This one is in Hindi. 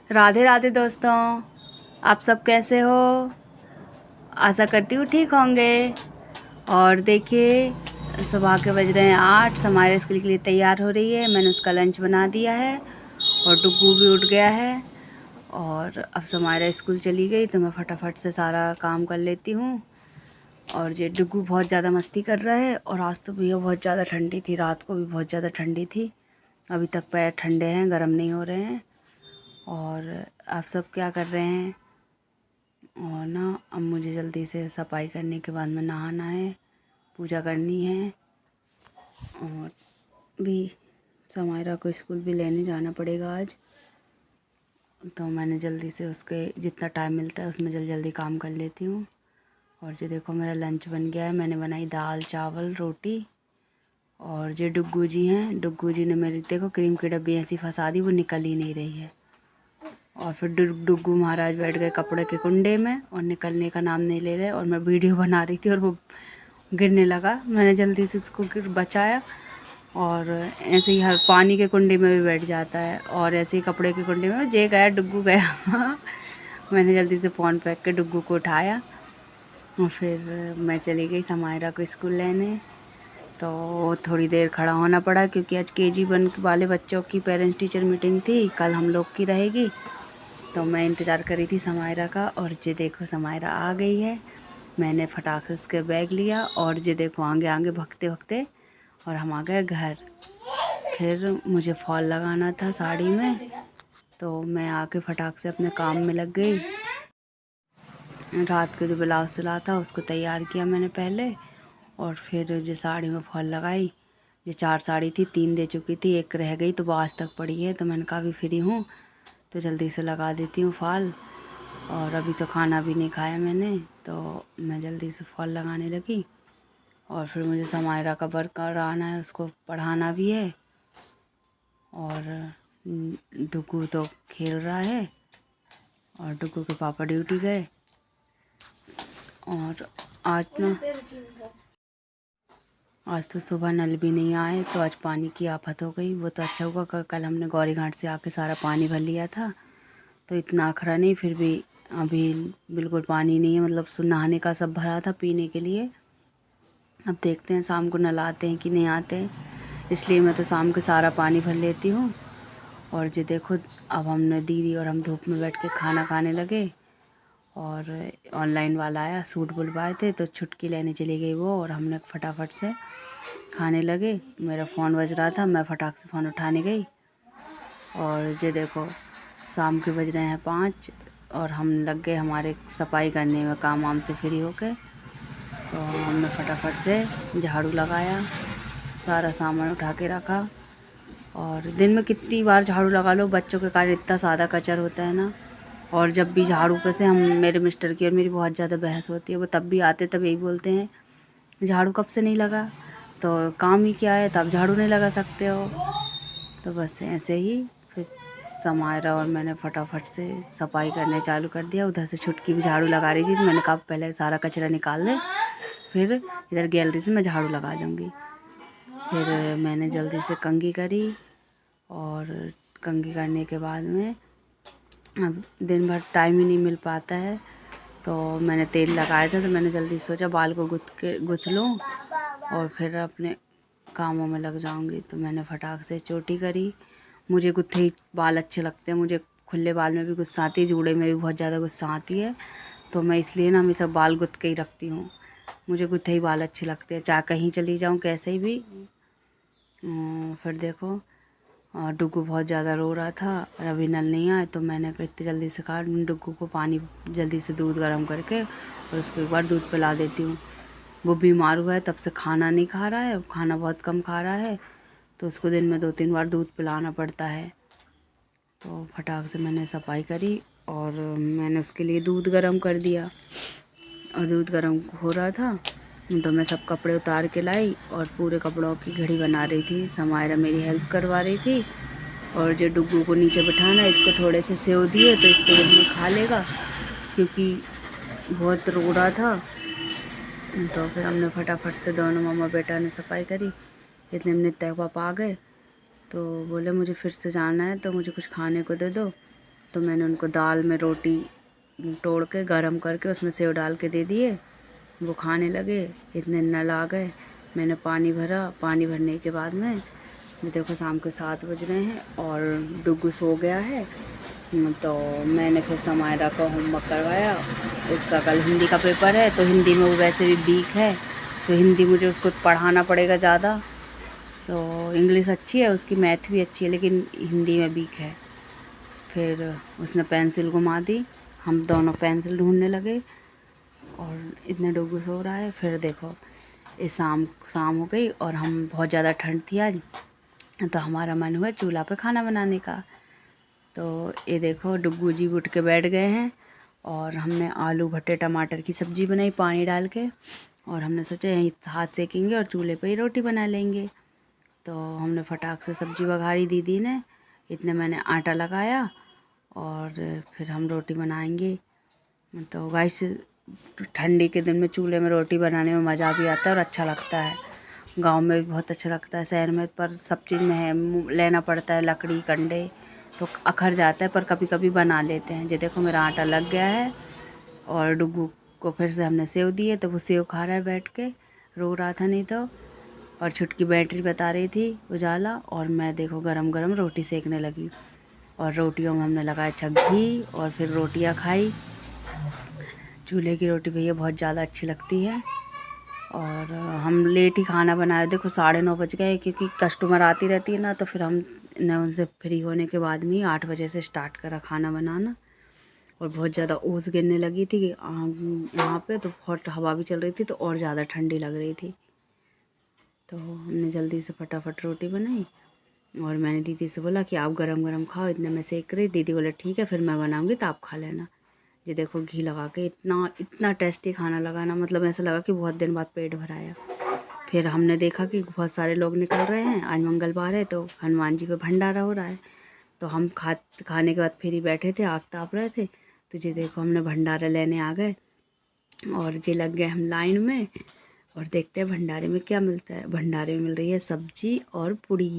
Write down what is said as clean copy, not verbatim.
राधे राधे दोस्तों। आप सब कैसे हो? आशा करती हूँ ठीक होंगे। और देखिए, सुबह के बज रहे हैं 8। समायरा स्कूल के लिए तैयार हो रही है। मैंने उसका लंच बना दिया है और डुग्गू भी उठ गया है। और अब समायरा स्कूल चली गई तो मैं फटाफट से सारा काम कर लेती हूँ। और ये डुग्गू बहुत ज़्यादा मस्ती कर रहा है। और आज तो भैया बहुत ज़्यादा ठंडी थी, रात को भी बहुत ज़्यादा ठंडी थी। अभी तक पैर ठंडे हैं, गर्म नहीं हो रहे हैं। और आप सब क्या कर रहे हैं? और ना, अब मुझे जल्दी से सफाई करने के बाद में नहाना है, पूजा करनी है। और भी समायरा को स्कूल भी लेने जाना पड़ेगा आज। तो मैंने जल्दी से उसके जितना टाइम मिलता है उसमें जल्दी जल्दी काम कर लेती हूँ। और जो देखो, मेरा लंच बन गया है। मैंने बनाई दाल चावल रोटी। और जो डुग्गू जी हैं, डुग्गू जी ने मेरी देखो क्रीम की डब्बी ऐसी फंसा दी, वो निकल ही नहीं रही है। और फिर डुग्गू महाराज बैठ गए कपड़े के कुंडे में और निकलने का नाम नहीं ले रहे। और मैं वीडियो बना रही थी और वो गिरने लगा। मैंने जल्दी से उसको बचाया। और ऐसे ही हर पानी के कुंडे में भी बैठ जाता है और ऐसे ही कपड़े के कुंडे में जे गया डुग्गू गया। मैंने जल्दी से फ़ोन फेंक के डुग्गू को उठाया और फिर मैं चली गई समायरा को स्कूल लेने। तो थोड़ी देर खड़ा होना पड़ा क्योंकि आज KG1 वाले बच्चों की पेरेंट्स टीचर मीटिंग थी, कल हम लोग की रहेगी। तो मैं इंतज़ार कर रही थी समायरा का। और ये देखो, समायरा आ गई है। मैंने फटाक से उसके बैग लिया और ये देखो आगे आगे भगते भगते और हम आ गए घर। फिर मुझे फॉल लगाना था साड़ी में, तो मैं आके फटाक से अपने काम में लग गई। रात को जो ब्लाउज सिला था उसको तैयार किया मैंने पहले। और फिर जो साड़ी में फॉल लगाई, ये 4 साड़ी थी, 3 दे चुकी थी, एक रह गई तो वो आज तक पड़ी है। तो मैंने कहा भी फ्री हूँ तो जल्दी से लगा देती हूँ फॉल। और अभी तो खाना भी नहीं खाया मैंने, तो मैं जल्दी से फॉल लगाने लगी। और फिर मुझे समायरा का वर्क कराना है, उसको पढ़ाना भी है। और डुग्गू तो खेल रहा है और डुग्गू के पापा ड्यूटी गए। और आज ना, आज तो सुबह नल भी नहीं आए तो आज पानी की आफत हो गई। वो तो अच्छा हुआ, कल हमने गौरी घाट से आके सारा पानी भर लिया था तो इतना अखरा नहीं। फिर भी अभी बिल्कुल पानी नहीं है, मतलब नहाने का सब भरा था पीने के लिए। अब देखते हैं शाम को नल आते हैं कि नहीं आते हैं, इसलिए मैं तो शाम को सारा पानी भर लेती हूँ। और ये देखो, अब हमने दीदी और हम धूप में बैठ के खाना खाने लगे। और ऑनलाइन वाला आया, सूट बुलवाए थे तो छुटकी लेने चली गई वो, और हमने फटाफट से खाने लगे। मेरा फ़ोन बज रहा था, मैं फटाक से फ़ोन उठाने गई। और ये देखो, शाम के बज रहे हैं 5 और हम लग गए हमारे सफाई करने में, काम वाम से फ्री होके। तो हमने फटाफट से झाड़ू लगाया, सारा सामान उठा के रखा। और दिन में कितनी बार झाड़ू लगा लो, बच्चों के कारण इतना सादा कचर होता है ना। और जब भी झाड़ू पे से हम, मेरे मिस्टर की और मेरी बहुत ज़्यादा बहस होती है। वो तब भी आते तब यही बोलते हैं, झाड़ू कब से नहीं लगा, तो काम ही क्या है, तब झाड़ू नहीं लगा सकते हो। तो बस ऐसे ही फिर समायरा और मैंने फटाफट से सफाई करने चालू कर दिया। उधर से छुटकी भी झाड़ू लगा रही थी तो मैंने कहा पहले सारा कचरा निकाल दे, फिर इधर गैलरी से मैं झाड़ू लगा दूँगी। फिर मैंने जल्दी से कंघी करी। और कंघी करने के बाद में अब दिन भर टाइम ही नहीं मिल पाता है, तो मैंने तेल लगाया था तो मैंने जल्दी सोचा बाल को गुथ लूँ और फिर अपने कामों में लग जाऊंगी। तो मैंने फटाक से चोटी करी। मुझे गुत्थे ही बाल अच्छे लगते हैं, मुझे खुले बाल में भी गुस्सा आती है, जूड़े में भी बहुत ज़्यादा गुस्सा आती है। तो मैं इसलिए ना हमेशा बाल गुथ के ही रखती हूँ। मुझे गुत्थे ही बाल अच्छे लगते हैं, चाहे कहीं चली जाऊँ कैसे ही भी। फिर देखो, डुग्गू बहुत ज़्यादा रो रहा था और अभी नल नहीं आए तो मैंने कहा इतनी जल्दी से कहा डुग्गू को पानी, जल्दी से दूध गर्म करके और उसको एक बार दूध पिला देती हूँ। वो बीमार हुआ है तब से खाना नहीं खा रहा है, खाना बहुत कम खा रहा है, तो उसको दिन में 2-3 बार दूध पिलाना पड़ता है। तो फटाक से मैंने सफाई करी और मैंने उसके लिए दूध गर्म कर दिया। और दूध गर्म हो रहा था तो मैं सब कपड़े उतार के लाई और पूरे कपड़ों की घड़ी बना रही थी। समायरा मेरी हेल्प करवा रही थी। और जो डुग्गू को नीचे बिठाना, इसको थोड़े से सेव दिए तो इसको दिन में खा लेगा क्योंकि बहुत रो रहा था। तो फिर हमने फटाफट से दोनों मामा बेटा ने सफाई करी। इतने में नित्या पापा आ गए तो बोले मुझे फिर से जाना है तो मुझे कुछ खाने को दे दो। तो मैंने उनको दाल में रोटी तोड़ के गरम करके उसमें सेव डाल के दे दिए। वो खाने लगे, इतने नल आ गए। मैंने पानी भरा, पानी भरने के बाद में देखो शाम के 7 बज रहे हैं और डुग्गू सो गया है। तो मैंने फिर समायरा का होमवर्क करवाया। उसका कल हिंदी का पेपर है, तो हिंदी में वो वैसे भी वीक है, तो हिंदी मुझे उसको पढ़ाना पड़ेगा ज़्यादा। तो इंग्लिश अच्छी है उसकी, मैथ भी अच्छी है, लेकिन हिंदी में वीक है। फिर उसने पेंसिल घुमा दी, हम दोनों पेंसिल ढूंढने लगे और इतने डुग्गू सो रहा है। फिर देखो इस शाम हो गई और हम बहुत ज़्यादा ठंड थी आज, तो हमारा मन हुआ चूल्हा पे खाना बनाने का। तो ये देखो डुग्गू जी उठ के बैठ गए हैं और हमने आलू भट्टे टमाटर की सब्ज़ी बनाई पानी डाल के, और हमने सोचा यहीं हाथ सेकेंगे और चूल्हे पे ही रोटी बना लेंगे। तो हमने फटाक से सब्ज़ी बघारी दीदी ने, इतने मैंने आटा लगाया और फिर हम रोटी बनाएंगे। तो गाइस ठंडी के दिन में चूल्हे में रोटी बनाने में मज़ा भी आता है और अच्छा लगता है। गांव में भी बहुत अच्छा लगता है, शहर में पर सब चीज़ में है लेना पड़ता है, लकड़ी कंडे तो अखर जाता है, पर कभी कभी बना लेते हैं। ये देखो मेरा आटा लग गया है और डुग्गू को फिर से हमने सेव दिए, तो वो सेव खा रहा है बैठ के, रो रहा था नहीं तो। और छुटकी बैटरी बता रही थी उजाला, और मैं देखो गरम गरम रोटी सेकने लगी और रोटियों में हमने लगाया अच्छा घी और फिर रोटियां खाई। चूल्हे की रोटी भैया बहुत ज़्यादा अच्छी लगती है। और हम लेट ही खाना बनाए, देखो 9:30 बज गए, क्योंकि कस्टमर आती रहती है ना, तो फिर हम ने उनसे फ्री होने के बाद में 8 बजे से स्टार्ट करा खाना बनाना। और बहुत ज़्यादा ओस गिरने लगी थी यहाँ पे, तो बहुत हवा भी चल रही थी, तो और ज़्यादा ठंडी लग रही थी। तो हमने जल्दी से फटाफट रोटी बनाई और मैंने दीदी से बोला कि आप गरम गरम खाओ, इतने में सेक रही। दीदी बोले ठीक है, फिर मैं बनाऊँगी तो आप खा लेना। ये देखो घी लगा के इतना इतना टेस्टी खाना लगा ना, मतलब ऐसा लगा कि बहुत दिन बाद पेट भराया। फिर हमने देखा कि बहुत सारे लोग निकल रहे हैं, आज मंगलवार है तो हनुमान जी पे भंडारा हो रहा है। तो हम खाने के बाद फिर ही बैठे थे, आग ताप रहे थे। तो ये देखो हमने भंडारा लेने आ गए और ये लग गए हम लाइन में, और देखते हैं भंडारे में क्या मिलता है। भंडारे में मिल रही है सब्जी और पूड़ी।